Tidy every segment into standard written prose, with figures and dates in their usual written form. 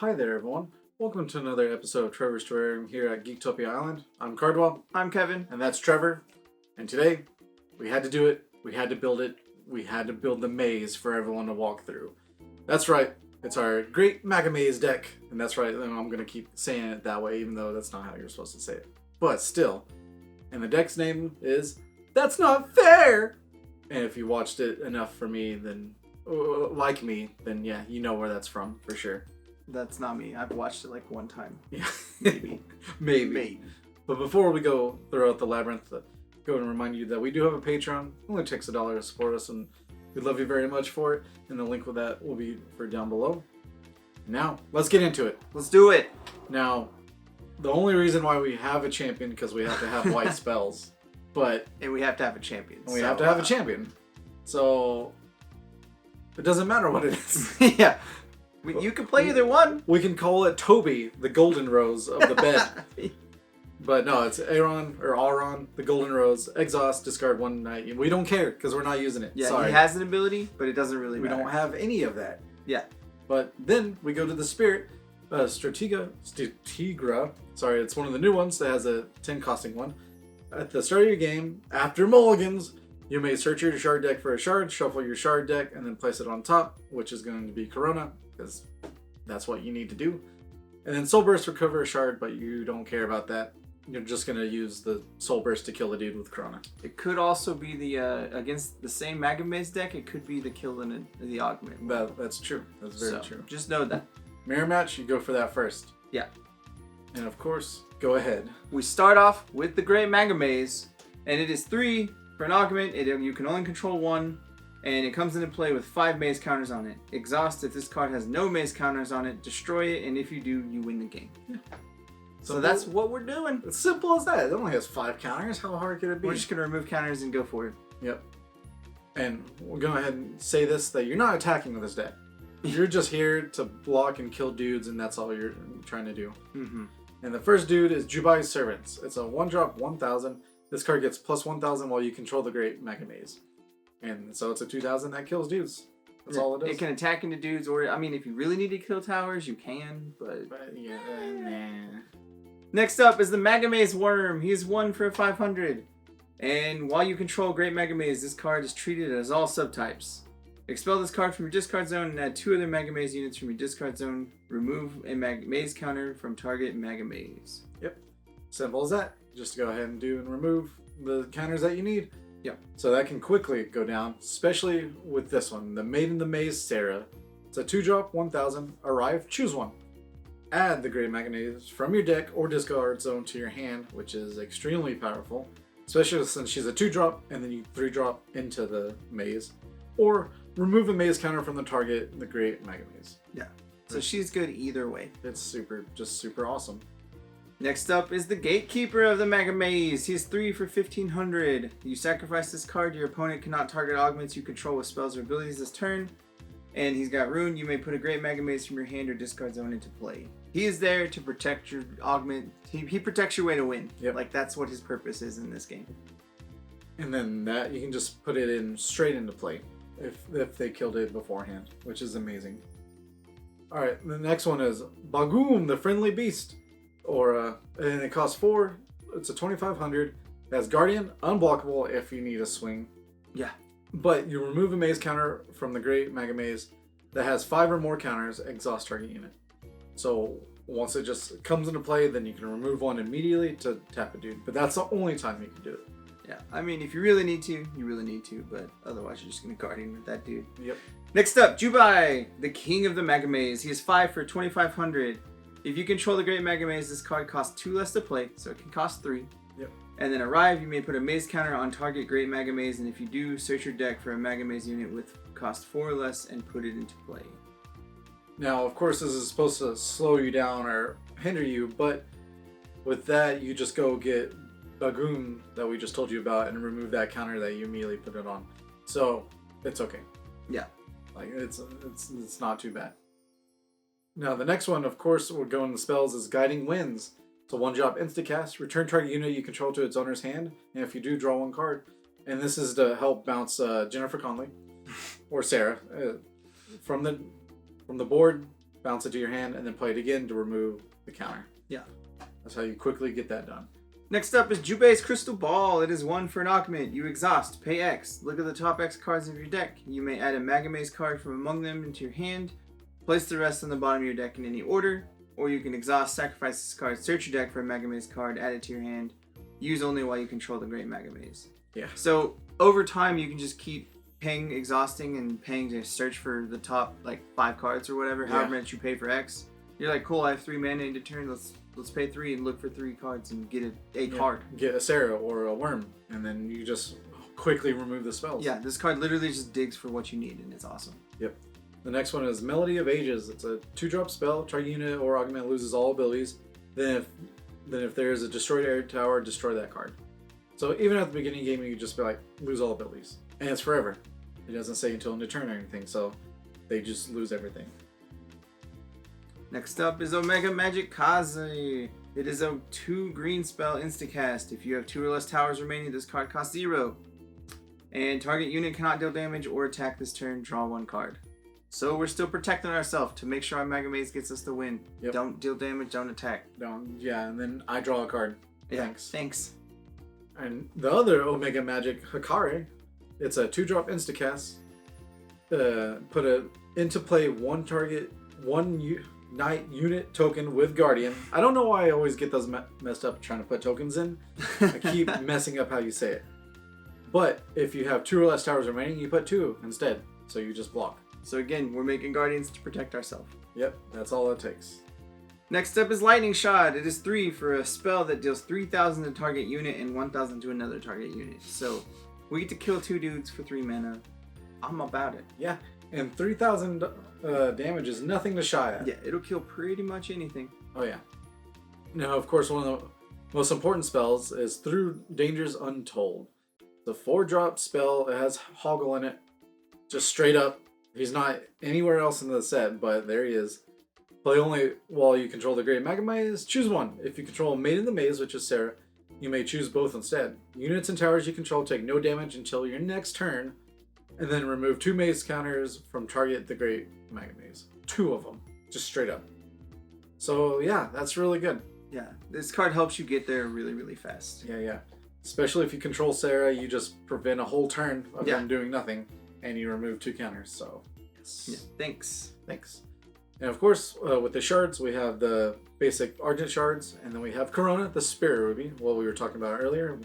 hi there, everyone. Welcome to another episode of Trevor's Terrarium here at Geektopia Island. I'm Cardwell. I'm Kevin. And that's Trevor. And today, we had to do it. We had to build it. We had to build the maze for everyone to walk through. That's right. It's our Great Magimaze deck. And that's right. And I'm going to keep saying it that way, even though that's not how you're supposed to say it. But still. And the deck's name is That's Not Fair! And if you watched it enough for me, then... like me, then yeah, you know where that's from, for sure. That's not me. I've watched it like one time. Yeah. Maybe. But before we go throughout the labyrinth, go and remind you that we do have a Patreon. It only takes $1 to support us, and we love you very much for it. And the link with that will be for down below. Now, let's get into it. Let's do it. Now, the only reason why we have a champion, because we have to have white spells. And we have to have a champion. We have to have a champion. So... it doesn't matter what it is. Yeah. You can play either one. We can call it Toby, the golden rose of the bed. But no, it's Auron, the golden rose. Exhaust, discard one night. We don't care because we're not using it. Yeah, sorry. He has an ability, but it doesn't really matter. We don't have any of that. Yeah. But then we go to the spirit, Striga. Sorry, it's one of the new ones that has a 10 costing one. At the start of your game, after mulligans, you may search your shard deck for a shard, shuffle your shard deck, and then place it on top, which is going to be Corona, because that's what you need to do. And then Soul Burst recover a shard, but you don't care about that. You're just going to use the Soul Burst to kill the dude with Corona. It could also be the, against the same Magimaze deck, it could be the kill and the augment. That's true. That's very true. Just know that. Mirror match, you go for that first. Yeah. And of course, go ahead. We start off with the Great Magimaze, and it is 3 for an augment. You can only control 1, and it comes into play with 5 maze counters on it. Exhaust, if this card has no maze counters on it, destroy it, and if you do, you win the game. Yeah. So that's what we're doing. It's simple as that. It only has 5 counters. How hard could it be? We're just going to remove counters and go for it. Yep. And we'll go ahead and say this, that you're not attacking with this deck. You're just here to block and kill dudes, and that's all you're trying to do. Mm-hmm. And the first dude is Jubei's Servants. It's a 1-drop 1,000. This card gets plus 1,000 while you control the Great Magimaze. And so it's a 2,000 that kills dudes. That's all it is. It can attack into dudes, or, I mean, if you really need to kill towers, you can, but yeah, nah. Next up is the Magimaze Worm. He's 1 for 500. And while you control Great Magimaze, this card is treated as all subtypes. Expel this card from your discard zone and add 2 other Magimaze units from your discard zone. Remove a maze counter from target Magimaze. Yep. Simple as that. Just go ahead and do and remove the counters that you need. Yep. So that can quickly go down, especially with this one, the Maiden the Maze Seriah. It's a 2-drop 1,000. Arrive, choose one. Add the Great Magimaze from your deck or discard zone to your hand, which is extremely powerful, especially since she's a 2-drop and then you 3-drop into the maze. Or remove a maze counter from the target, the Great Magimaze. Yeah. So she's good either way. It's super awesome. Next up is the Gatekeeper of the Magimaze. He's 3 for 1,500. You sacrifice this card, your opponent cannot target augments you control with spells or abilities this turn. And he's got Rune. You may put a Great Magimaze from your hand or discard zone into play. He is there to protect your augment. He protects your way to win. Yep. Like, that's what his purpose is in this game. And then that, you can just put it in straight into play if they killed it beforehand, which is amazing. Alright, the next one is Bagoom, the Friendly Beast. And it costs 4. It's a 2,500. It has Guardian, unblockable if you need a swing. Yeah. But you remove a maze counter from the Great Magimaze that has 5 or more counters, exhaust target unit. So once it just comes into play, then you can remove one immediately to tap a dude. But that's the only time you can do it. Yeah, I mean, if you really need to, you really need to, but otherwise you're just going to Guardian with that dude. Yep. Next up, Jubei, the King of the Magimaze. He is 5 for 2,500. If you control the Great Magimaze, this card costs 2 less to play, so it can cost 3. Yep. And then arrive, you may put a maze counter on target Great Magimaze, and if you do, search your deck for a Magimaze unit with cost 4 or less and put it into play. Now, of course, this is supposed to slow you down or hinder you, but with that, you just go get Bagoom that we just told you about and remove that counter that you immediately put it on. So, it's okay. Yeah. Like, it's not too bad. Now, the next one, of course, would go in the spells is Guiding Winds. It's a 1-drop instacast. Return target unit you control to its owner's hand, and if you do, draw 1 card. And this is to help bounce Jennifer Connelly or Sarah from the board bounce it to your hand, and then play it again to remove the counter. Yeah. That's how you quickly get that done. Next up is Jubei's Crystal Ball. It is 1 for an augment. You exhaust, pay X. Look at the top X cards of your deck. You may add a Magimaze card from among them into your hand. Place the rest on the bottom of your deck in any order. Or you can exhaust, sacrifice this card, search your deck for a Magimaze card, add it to your hand. Use only while you control the Great Magimaze. Yeah. So over time, you can just keep paying, exhausting, and paying to search for the top like 5 cards or whatever, however much you pay for X. You're like, cool, I have 3 mana into turn, let's pay 3 and look for 3 cards and get a card. Get a Seriah or a Worm, and then you just quickly remove the spells. Yeah, this card literally just digs for what you need, and it's awesome. Yep. The next one is Melody of Ages. It's a 2-drop spell. Target unit or augment loses all abilities. Then if there is a destroyed air tower, destroy that card. So even at the beginning of the game, you can just be like, lose all abilities. And it's forever. It doesn't say until end of turn or anything, so they just lose everything. Next up is Omega Magic Kaze. It is a 2 green spell instacast. If you have 2 or less towers remaining, this card costs 0. And target unit cannot deal damage or attack this turn. Draw 1 card. So we're still protecting ourselves to make sure our Magimaze gets us the win. Yep. Don't deal damage, don't attack. Yeah, and then I draw a card. Yeah, Thanks. Thanks. And the other Omega Magic, Hikari, it's a 2-drop instacast. Put a into play 1 target, 1 Knight unit token with Guardian. I don't know why I always get those messed up trying to put tokens in. I keep messing up how you say it. But if you have 2 or less towers remaining, you put 2 instead. So you just block. So again, we're making Guardians to protect ourselves. Yep, that's all it takes. Next up is Lightning Shard. It is 3 for a spell that deals 3,000 to target unit and 1,000 to another target unit. So we get to kill 2 dudes for 3 mana. I'm about it. Yeah, and 3,000 damage is nothing to shy at. Yeah, it'll kill pretty much anything. Oh yeah. Now, of course, one of the most important spells is Through Dangers Untold. The 4-drop spell, it has Hoggle in it. Just straight up. He's not anywhere else in the set, but there he is. Play only while you control the Great Magimaze. Choose one. If you control Maiden the Maze, which is Seriah, you may choose both instead. Units and towers you control take no damage until your next turn, and then remove 2 maze counters from target the Great Magimaze. 2 of them, just straight up. So yeah, that's really good. Yeah, this card helps you get there really, really fast. Yeah. Especially if you control Seriah, you just prevent a whole turn of them doing nothing, and you remove 2 counters. So yes. Yeah, thanks. And of course, with the shards, we have the basic Argent Shards, and then we have Corona, the Spirit Ruby, what we were talking about earlier.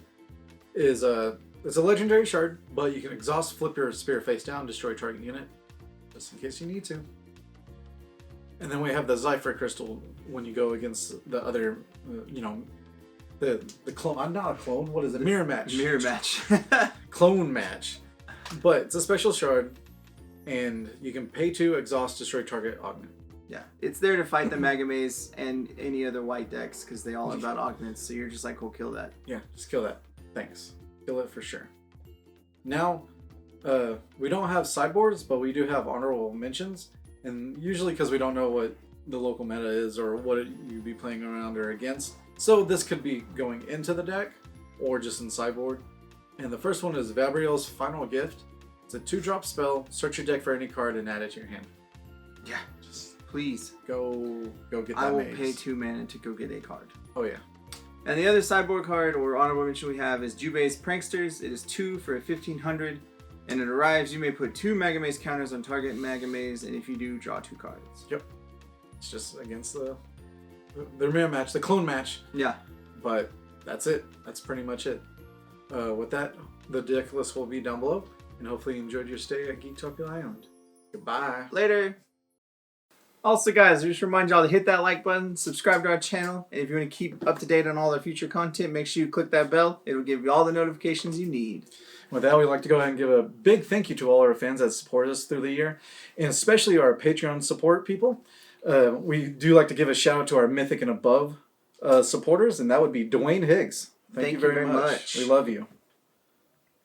It's a legendary shard, but you can exhaust, flip your spear face down, destroy target unit, just in case you need to. And then we have the Zephyr Crystal when you go against the other, the clone. I'm not a clone. What is it? Mirror match. Mirror match. Clone match. But it's a special shard, and you can pay 2, exhaust, destroy target augment. Yeah, it's there to fight the Magimaze and any other white decks because they all have about augments. So you're just like, cool, kill that. Yeah, just kill that. Thanks. Kill it for sure. Now, we don't have sideboards, but we do have honorable mentions. And usually because we don't know what the local meta is or what you'd be playing around or against. So this could be going into the deck or just in sideboard. And the first one is Vabriel's Final Gift. It's a 2-drop spell. Search your deck for any card and add it to your hand. Yeah, just please. Go get that I will maze. pay 2 mana to go get a card. Oh yeah. And the other sideboard card or honorable mention we have is Jubei's Pranksters. It is 2 for 1,500. And it arrives, you may put 2 Magimaze counters on target Magimaze, and if you do, draw 2 cards. Yep. It's just against the mirror match, the clone match. Yeah. But that's it. That's pretty much it. With that, the deck list will be down below. And hopefully you enjoyed your stay at Geektopia Island. Goodbye. Later. Also, guys, I just remind y'all to hit that like button, subscribe to our channel, and if you want to keep up to date on all our future content, make sure you click that bell. It'll give you all the notifications you need. With that, we'd like to go ahead and give a big thank you to all our fans that support us through the year, and especially our Patreon support people. We do like to give a shout out to our Mythic and Above supporters, and that would be Dwayne Higgs. Thank you very much. We love you.